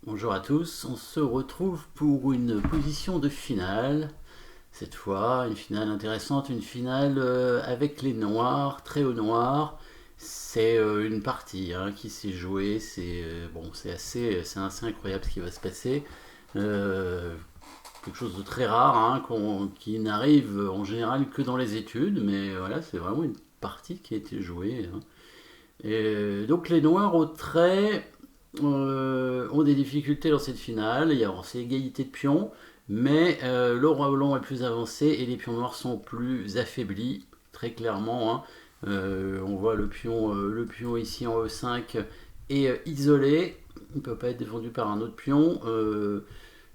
Bonjour à tous, on se retrouve pour une position de finale. Cette fois, une finale intéressante, une finale avec les noirs, très haut noir. C'est une partie qui s'est jouée, c'est assez incroyable ce qui va se passer. Euh, Quelque chose de très rare qui n'arrive en général que dans les études, mais voilà, c'est vraiment une partie qui a été jouée. Et donc les noirs au trait ont des difficultés dans cette finale. C'est égalité de pions, mais le roi blanc est plus avancé et les pions noirs sont plus affaiblis, très clairement. On voit le pion ici en E5 est isolé. Il ne peut pas être défendu par un autre pion.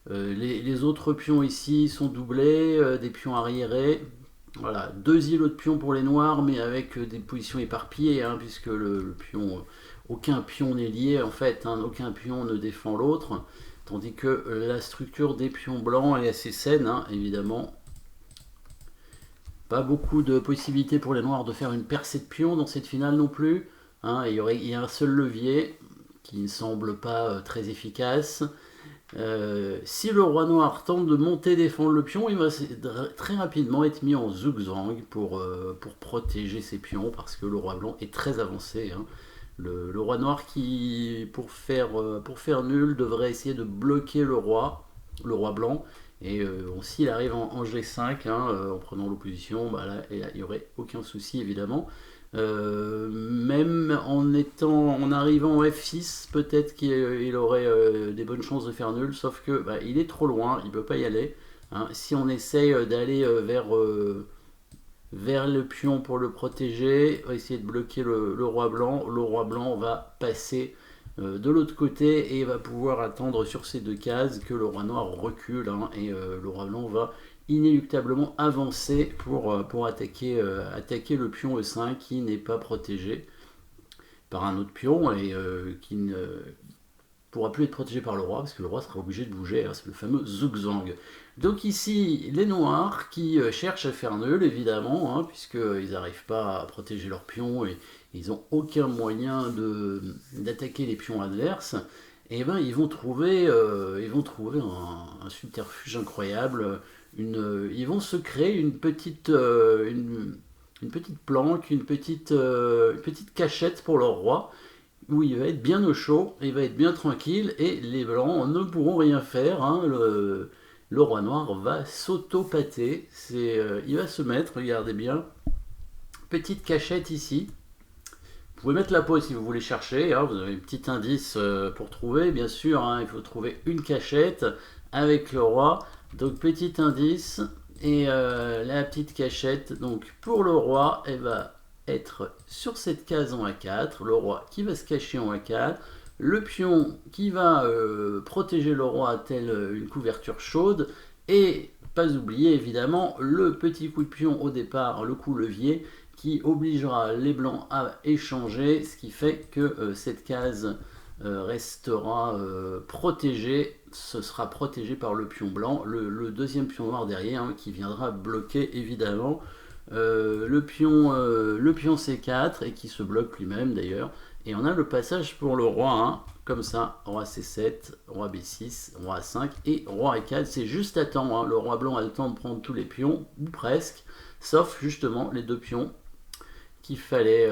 Les autres pions ici sont doublés, des pions arriérés. Voilà, deux îlots de pions pour les noirs, mais avec des positions éparpillées, puisque le pion, aucun pion n'est lié en fait, aucun pion ne défend l'autre, tandis que la structure des pions blancs est assez saine, évidemment. Pas beaucoup de possibilités pour les noirs de faire une percée de pions dans cette finale non plus. Il y a un seul levier qui ne semble pas très efficace. Si le roi noir tente de monter défendre le pion, il va très rapidement être mis en zugzwang pour protéger ses pions parce que le roi blanc est très avancé. Le roi noir qui, pour faire nul, devrait essayer de bloquer le roi blanc. Et s'il arrive en G5, en prenant l'opposition, là, il n'y aurait aucun souci évidemment. Même en arrivant en F6, peut-être qu'il aurait des bonnes chances de faire nul, sauf que il est trop loin, il ne peut pas y aller. Si on essaye d'aller vers le pion pour le protéger, essayer de bloquer le roi blanc va passer de l'autre côté et va pouvoir attendre sur ces deux cases que le roi noir recule, et le roi blanc va inéluctablement avancer pour attaquer le pion E5 qui n'est pas protégé par un autre pion et qui ne pourra plus être protégé par le roi parce que le roi sera obligé de bouger. C'est le fameux zugzwang. Donc ici, les noirs qui cherchent à faire nul, évidemment, puisqu'ils n'arrivent pas à protéger leurs pions et ils n'ont aucun moyen d'attaquer les pions adverses. Et ils vont trouver un subterfuge incroyable. Ils vont se créer une petite planque, une petite cachette pour leur roi, où il va être bien au chaud, il va être bien tranquille, et les blancs ne pourront rien faire. Le roi noir va s'auto-pâter. Il va se mettre, regardez bien, petite cachette ici. Vous pouvez mettre la pause si vous voulez chercher, vous avez un petit indice pour trouver, bien sûr, il faut trouver une cachette avec le roi. Donc petit indice, et la petite cachette, donc pour le roi, elle va être sur cette case en A4, le roi qui va se cacher en A4, le pion qui va protéger le roi tel une couverture chaude, et pas oublier évidemment le petit coup de pion au départ, le coup levier, qui obligera les blancs à échanger, ce qui fait que cette case restera protégée. Ce sera protégé par le pion blanc, le deuxième pion noir derrière, qui viendra bloquer évidemment le pion C4 et qui se bloque lui-même d'ailleurs. Et on a le passage pour le roi, comme ça, roi C7, roi B6, roi A5 et roi A4. C'est juste à temps, le roi blanc a le temps de prendre tous les pions, ou presque, sauf justement les deux pions qu'il fallait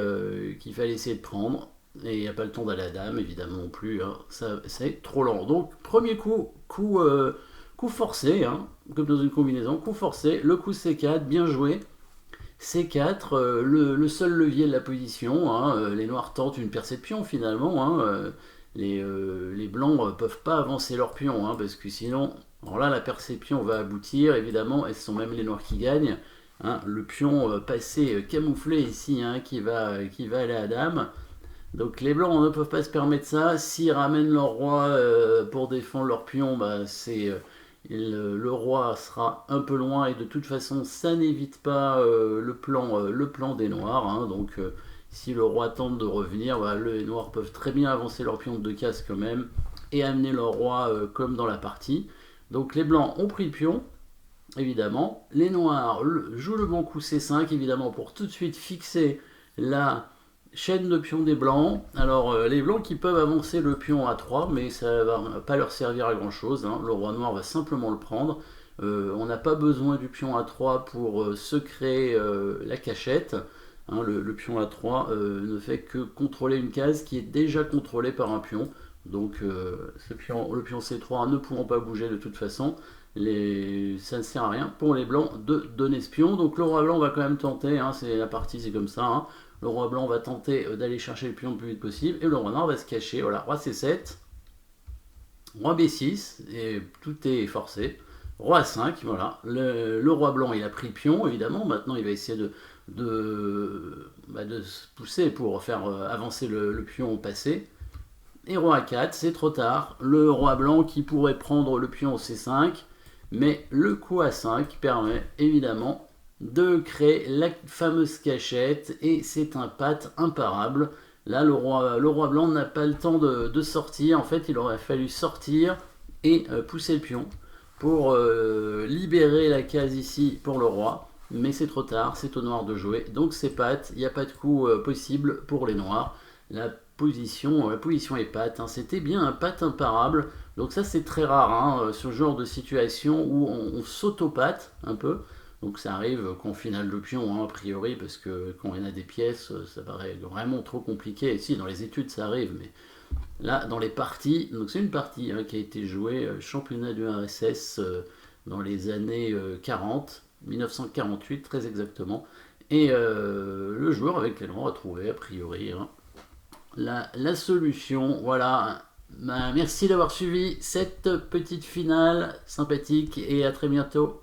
essayer de prendre. Et il n'y a pas le temps d'aller à la dame, évidemment non plus. C'est trop lent. Donc, premier coup forcé, comme dans une combinaison, coup forcé, le coup C4, bien joué. C4, le seul levier de la position. Les noirs tentent une percée de pion finalement. Les blancs ne peuvent pas avancer leur pion, parce que sinon, alors là, la percée de pion va aboutir, évidemment, et ce sont même les noirs qui gagnent. Le pion passé camouflé ici, qui va aller à dame. Donc les blancs ne peuvent pas se permettre ça. S'ils ramènent leur roi pour défendre leur pion, le roi sera un peu loin et de toute façon ça n'évite pas le plan des noirs. Donc si le roi tente de revenir, les noirs peuvent très bien avancer leur pion de 2 cases quand même et amener leur roi comme dans la partie. Donc les blancs ont pris le pion, évidemment. Les noirs jouent le bon coup C5 évidemment pour tout de suite fixer la Chaîne de pions des blancs. Alors, les blancs qui peuvent avancer le pion à 3, mais ça va pas leur servir à grand chose, hein. Le roi noir va simplement le prendre. On n'a pas besoin du pion à 3 pour se créer la cachette, hein. Le pion à 3 ne fait que contrôler une case qui est déjà contrôlée par un pion. Donc, le pion C3 ne pouvant pas bouger de toute façon, ça ne sert à rien pour les blancs de donner ce pion. Donc, le roi blanc va quand même tenter, hein, c'est la partie, c'est comme ça, hein. Le roi blanc va tenter d'aller chercher le pion le plus vite possible et le roi noir va se cacher. Voilà, roi C7, roi B6 et tout est forcé. Roi A5, voilà. Le roi blanc il a pris le pion évidemment. Maintenant il va essayer de se pousser pour faire avancer le pion au passé. Et roi A4, c'est trop tard. Le roi blanc qui pourrait prendre le pion au C5, mais le coup A5 permet évidemment de créer la fameuse cachette et c'est un pat imparable. Là, le roi blanc n'a pas le temps de sortir. En fait, il aurait fallu sortir et pousser le pion pour libérer la case ici pour le roi. Mais c'est trop tard, c'est au noir de jouer. Donc c'est pat, il n'y a pas de coup possible pour les noirs. La position est pat, hein. C'était bien un pat imparable. Donc ça c'est très rare, hein, ce genre de situation où on s'auto-patte un peu. Donc ça arrive qu'en finale de pion, hein, a priori, parce que quand il y en a des pièces, ça paraît vraiment trop compliqué. Et si, dans les études, ça arrive, mais là, dans les parties, donc c'est une partie, hein, qui a été jouée, championnat du RSS, dans les années 40, 1948 très exactement. Et le joueur avec l'élan a trouvé, a priori, hein, la solution. Voilà. Ben, merci d'avoir suivi cette petite finale sympathique et à très bientôt.